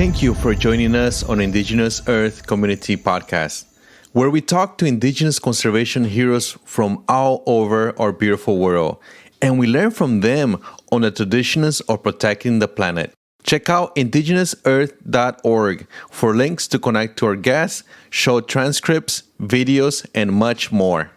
Thank you for joining us on Indigenous Earth Community Podcast, where we talk to Indigenous conservation heroes from all over our beautiful world, and we learn from them on the traditions of protecting the planet. Check out indigenousearth.org for links to connect to our guests, show transcripts, videos, and much more.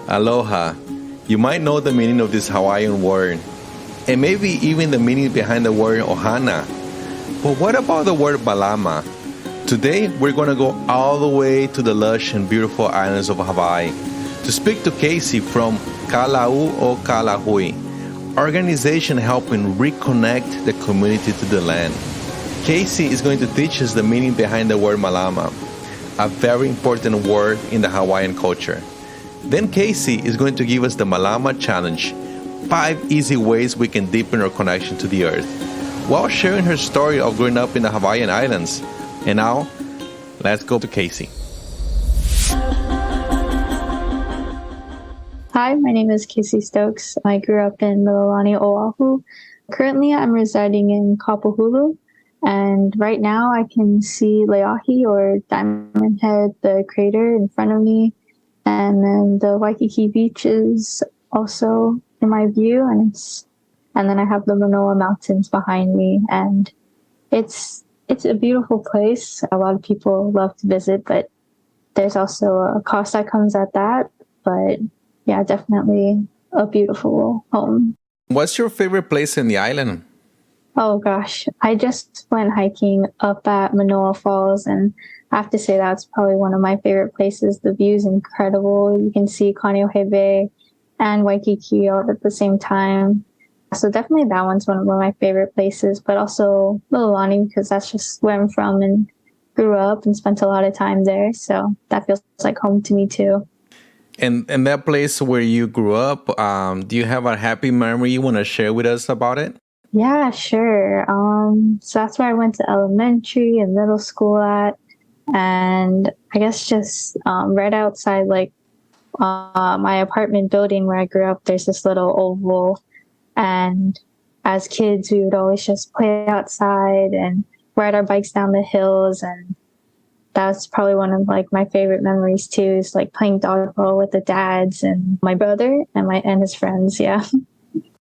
Aloha. You might know the meaning of this Hawaiian word, and maybe even the meaning behind the word ohana. But what about the word Malama? Today, we're going to go all the way to the lush and beautiful islands of Hawaii to speak to Kaci from Lau O Ka Lahui, organization helping reconnect the community to the land. Kaci is going to teach us the meaning behind the word Malama, a very important word in the Hawaiian culture. Then Kaci is going to give us the Malama Challenge, 5 easy ways we can deepen our connection to the earth, while sharing her story of growing up in the Hawaiian Islands. And now, let's go to Kaci. Hi, my name is Kaci Stokes. I grew up in Mililani, Oahu. Currently, I'm residing in Kapahulu, and right now I can see Leahi or Diamond Head, the crater in front of me, and then the Waikiki Beach is also in my view, and then I have the Manoa Mountains behind me, and it's a beautiful place. A lot of people love to visit, but there's also a cost that comes at that. But yeah, definitely a beautiful home. What's your favorite place in the island? Oh gosh, I just went hiking up at Manoa Falls, and I have to say that's probably one of my favorite places. The view is incredible. You can see Kaneohe Bay and Waikiki all at the same time. So definitely that one's one of my favorite places, but also Mililani, because that's just where I'm from and grew up and spent a lot of time there. So that feels like home to me too. And that place where you grew up, do you have a happy memory you want to share with us about it? Yeah, sure. So that's where I went to elementary and middle school at. And I guess just right outside my apartment building where I grew up, there's this little oval. And as kids, we would always just play outside and ride our bikes down the hills. And that's probably one of my favorite memories too, is playing dodgeball with the dads and my brother and his friends. Yeah.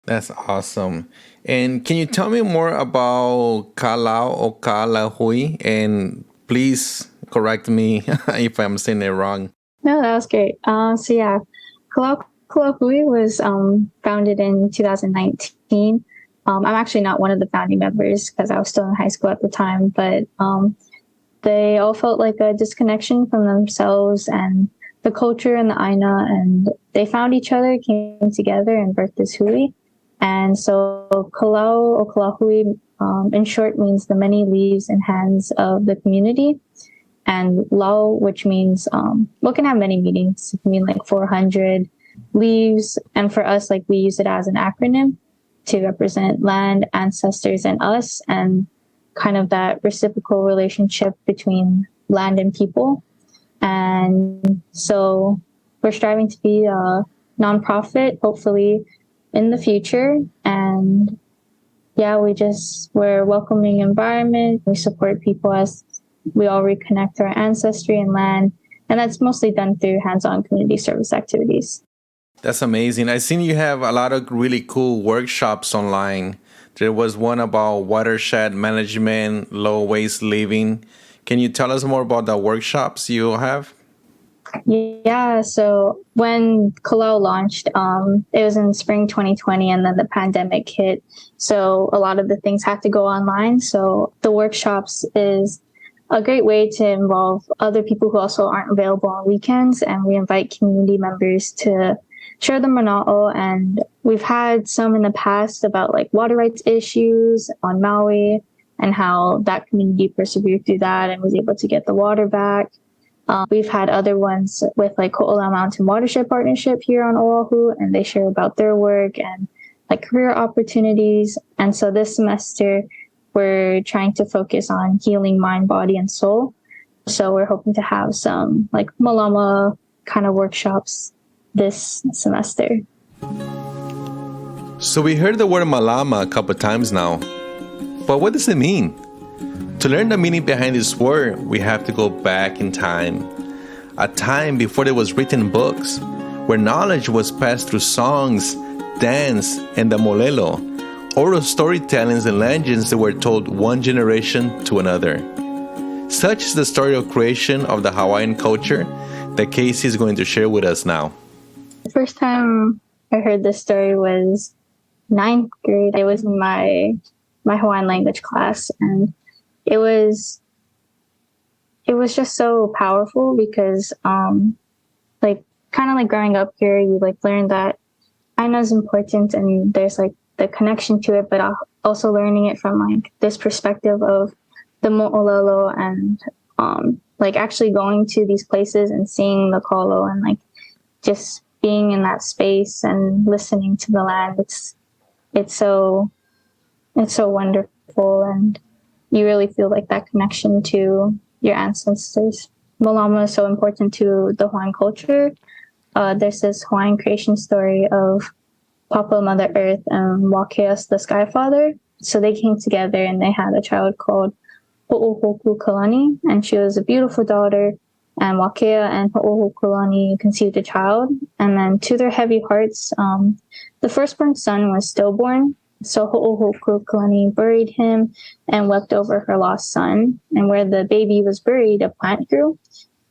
That's awesome. And can you tell me more about Lau O Ka Lahui? And please correct me if I'm saying it wrong. No, that was great. So yeah, Lau O Ka Lahui was founded in 2019. I'm actually not one of the founding members because I was still in high school at the time, but they all felt like a disconnection from themselves and the culture and the Aina, and they found each other, came together, and birthed this hui. And so Lau O Ka Lahui, in short, means the many leaves and hands of the community. And Lau, which means, can have many meanings. It can mean 400 leaves. And for us, we use it as an acronym to represent land, ancestors, and us, and kind of that reciprocal relationship between land and people. And so we're striving to be a nonprofit, hopefully in the future. And yeah, we're a welcoming environment. We support people as we all reconnect our ancestry and land. And that's mostly done through hands-on community service activities. That's amazing. I've seen you have a lot of really cool workshops online. There was one about watershed management, low waste living. Can you tell us more about the workshops you have? Yeah, so when Kalau launched, it was in spring 2020, and then the pandemic hit. So a lot of the things had to go online. So the workshops is a great way to involve other people who also aren't available on weekends. And we invite community members to share the mana'o. And we've had some in the past about water rights issues on Maui and how that community persevered through that and was able to get the water back. We've had other ones with Ko'ola Mountain Watershed Partnership here on Oahu, and they share about their work and career opportunities. And so this semester, we're trying to focus on healing mind, body, and soul. So we're hoping to have some Malama kind of workshops this semester. So we heard the word Malama a couple times now. But what does it mean? To learn the meaning behind this word, we have to go back in time. A time before there was written books, where knowledge was passed through songs, dance, and the moʻolelo, oral storytellings and legends that were told one generation to another. Such is the story of creation of the Hawaiian culture that Kaci is going to share with us now. The first time I heard this story was ninth grade. It was in my Hawaiian language class, and it was just so powerful because kind of like growing up here, you like learn that aina is important and there's like the connection to it, but also learning it from like this perspective of the moʻolelo and like actually going to these places and seeing the kalo and like just being in that space and listening to the land. It's so wonderful, and you really feel like that connection to your ancestors. Malama is so important to the Hawaiian culture. There's this Hawaiian creation story of Papa, Mother Earth, and Wakea, the Sky Father. So they came together and they had a child called Ho'ohokulani, and she was a beautiful daughter. And Wakea and Ho'ohokulani conceived a child. And then to their heavy hearts, the firstborn son was stillborn. So Ho'ohokulani buried him and wept over her lost son. And where the baby was buried, a plant grew.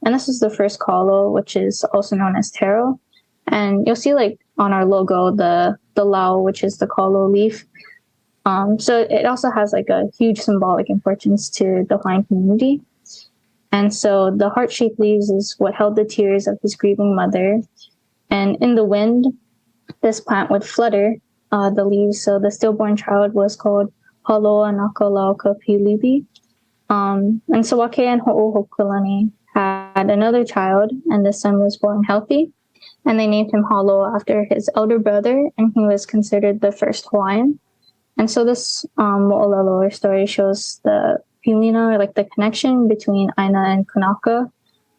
And this was the first kalo, which is also known as taro. And you'll see like on our logo, the Lau, which is the kalo leaf. So it also has like a huge symbolic importance to the Hawaiian community. And so the heart-shaped leaves is what held the tears of his grieving mother. And in the wind, this plant would flutter the leaves. So the stillborn child was called Haloa Naka Lauka Pilibi. And so Wakea and Ho'ohokulani had another child, and the son was born healthy. And they named him Halo after his elder brother, and he was considered the first Hawaiian. And so this moʻolelo story shows the pilina, or like the connection between aina and kanaka.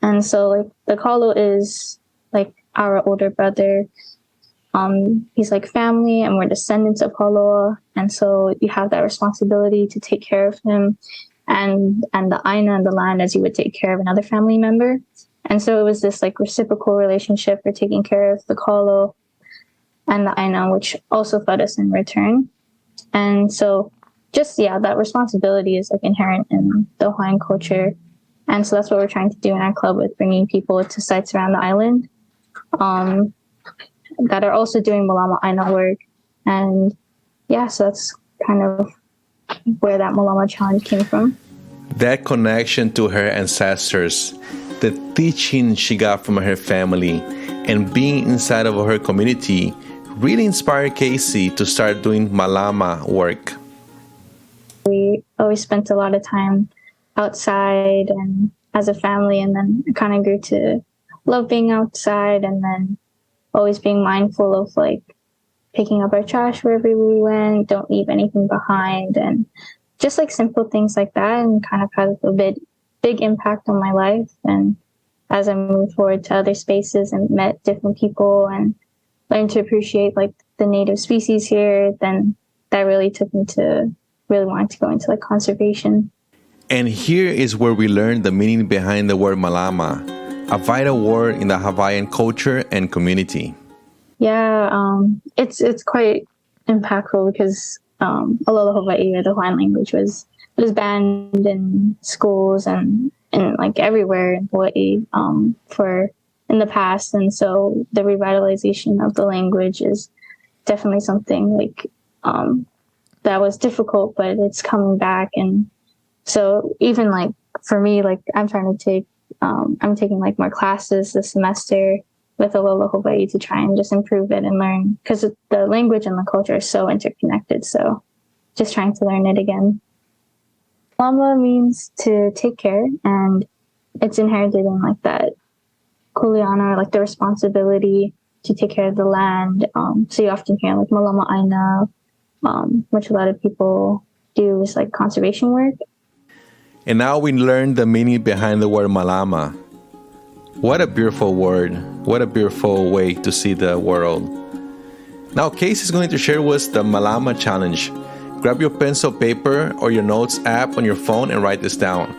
And so like the kalo is like our older brother. He's like family, and we're descendants of Haloa. And so you have that responsibility to take care of him and the aina and the land as you would take care of another family member. And so it was this like reciprocal relationship for taking care of the kalo and the aina, which also fed us in return. And so that responsibility is like inherent in the Hawaiian culture. And so that's what we're trying to do in our club with bringing people to sites around the island that are also doing Malama Aina work. And so that's kind of where that Malama challenge came from. That connection to her ancestors, the teaching she got from her family, and being inside of her community really inspired Kaci to start doing Malama work. We always spent a lot of time outside and as a family, and then it kind of grew to love being outside, and then always being mindful of like picking up our trash wherever we went, don't leave anything behind, and just like simple things like that, and kind of had a big impact on my life. And as I moved forward to other spaces and met different people and learned to appreciate like the native species here, then that really took me to really wanting to go into like conservation. And here is where we learn the meaning behind the word Malama, a vital word in the Hawaiian culture and community. It's quite impactful because Aloha Hawaii, or the Hawaiian language, was banned in schools and like everywhere in Hawaii in the past. And so the revitalization of the language is definitely something like that was difficult, but it's coming back. And so even like for me, like I'm taking like more classes this semester with Aloha Hawaii to try and just improve it and learn, because the language and the culture are so interconnected. So just trying to learn it again. Lama means to take care, and it's inherited in like that kuleana, like the responsibility to take care of the land. So you often hear like Malama Aina, which a lot of people do is like conservation work. And now we learn the meaning behind the word Malama. What a beautiful word. What a beautiful way to see the world. Now Kaci is going to share with us the Malama challenge. grab your pencil, paper, or your notes app on your phone and write this down.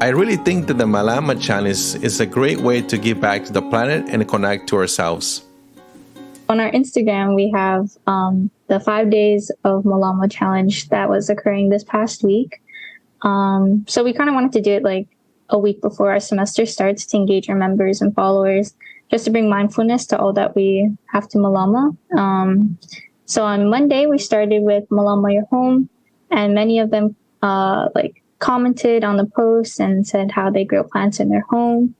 I really think that the Malama Challenge is a great way to give back to the planet and connect to ourselves. On our Instagram, we have the 5 days of Malama Challenge that was occurring this past week. So we kind of wanted to do it like a week before our semester starts to engage our members and followers, just to bring mindfulness to all that we have to Malama. So on Monday, we started with Malama Your Home, and many of them commented on the post and said how they grow plants in their home.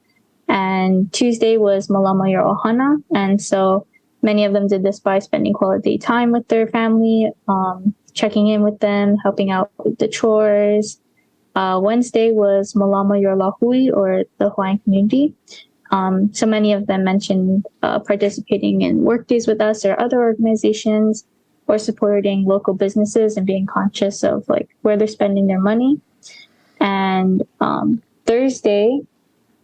And Tuesday was Malama Your Ohana, and so many of them did this by spending quality time with their family, checking in with them, helping out with the chores. Wednesday was Malama Your Lahui, or the Hawaiian community. So many of them mentioned participating in work days with us or other organizations, or supporting local businesses and being conscious of like where they're spending their money. And Thursday,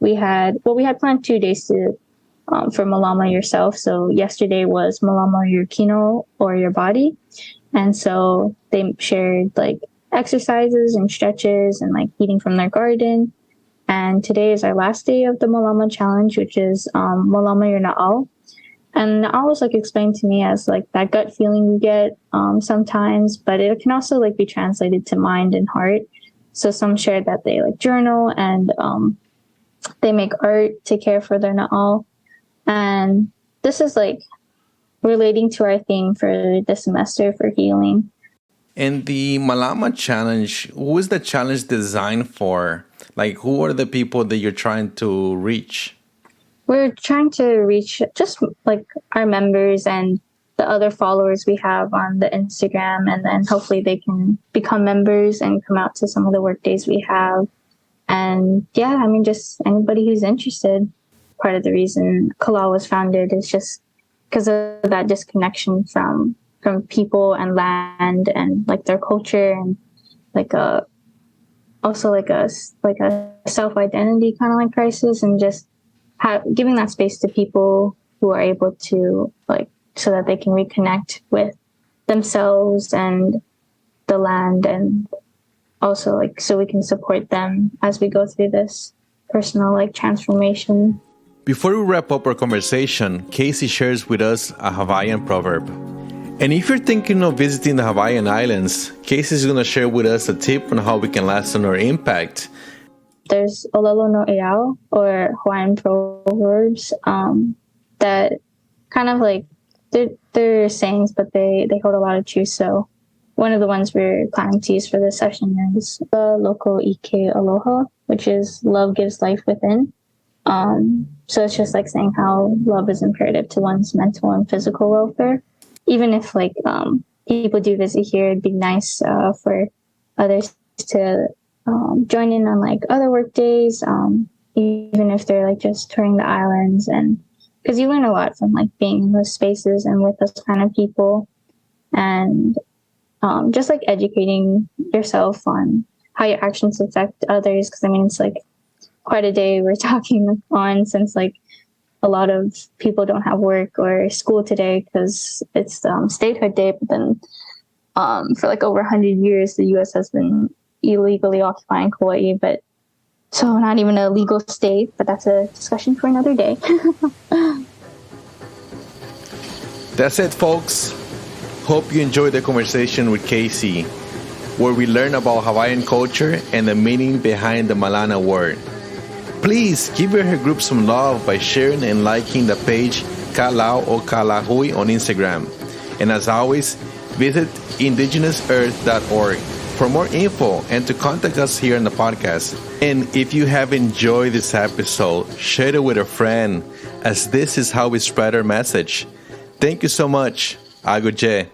we had planned 2 days for Malama Yourself. So yesterday was Malama Your Kino, or your body. And so they shared like exercises and stretches and like eating from their garden. And today is our last day of the Malama Challenge, which is Malama Your Na'au. And Na'au was like explained to me as like that gut feeling you get sometimes, but it can also like be translated to mind and heart. So some shared that they like journal and they make art to care for their Na'au. And this is like relating to our theme for the semester for healing. And the Malama Challenge, who is the challenge designed for? Like, who are the people that you're trying to reach? We're trying to reach just like our members and the other followers we have on the Instagram. And then hopefully they can become members and come out to some of the work days we have. And yeah, I mean, just anybody who's interested. Part of the reason Kala was founded is just because of that disconnection from people and land and like their culture, and like a self-identity kind of like crisis, and just giving that space to people who are able to like, so that they can reconnect with themselves and the land, and also like so we can support them as we go through this personal like transformation. Before we wrap up our conversation, Kaci shares with us a Hawaiian proverb. And if you're thinking of visiting the Hawaiian Islands, Kaci is going to share with us a tip on how we can lessen our impact. There's Olelo no Eau, or Hawaiian proverbs, that kind of like, they're sayings, but they hold a lot of truth. So one of the ones we're planning to use for this session is the Loko Ike Aloha, which is love gives life within. So it's just like saying how love is imperative to one's mental and physical welfare. Even if like people do visit here, it'd be nice for others to join in on like other work days, even if they're like just touring the islands, and because you learn a lot from like being in those spaces and with those kind of people, and just like educating yourself on how your actions affect others. Because I mean, it's like quite a day we're talking on, since like a lot of people don't have work or school today because it's statehood day. But then for like over 100 years, the U.S. has been illegally occupying Hawaii, but so not even a legal state. But that's a discussion for another day. That's it, folks. Hope you enjoyed the conversation with Kaci, where we learn about Hawaiian culture and the meaning behind the Malana word. Please give her group some love by sharing and liking the page Lau O Ka Lahui on Instagram. And as always, visit indigenousearth.org for more info and to contact us here on the podcast. And if you have enjoyed this episode, share it with a friend, as this is how we spread our message. Thank you so much. Aguje.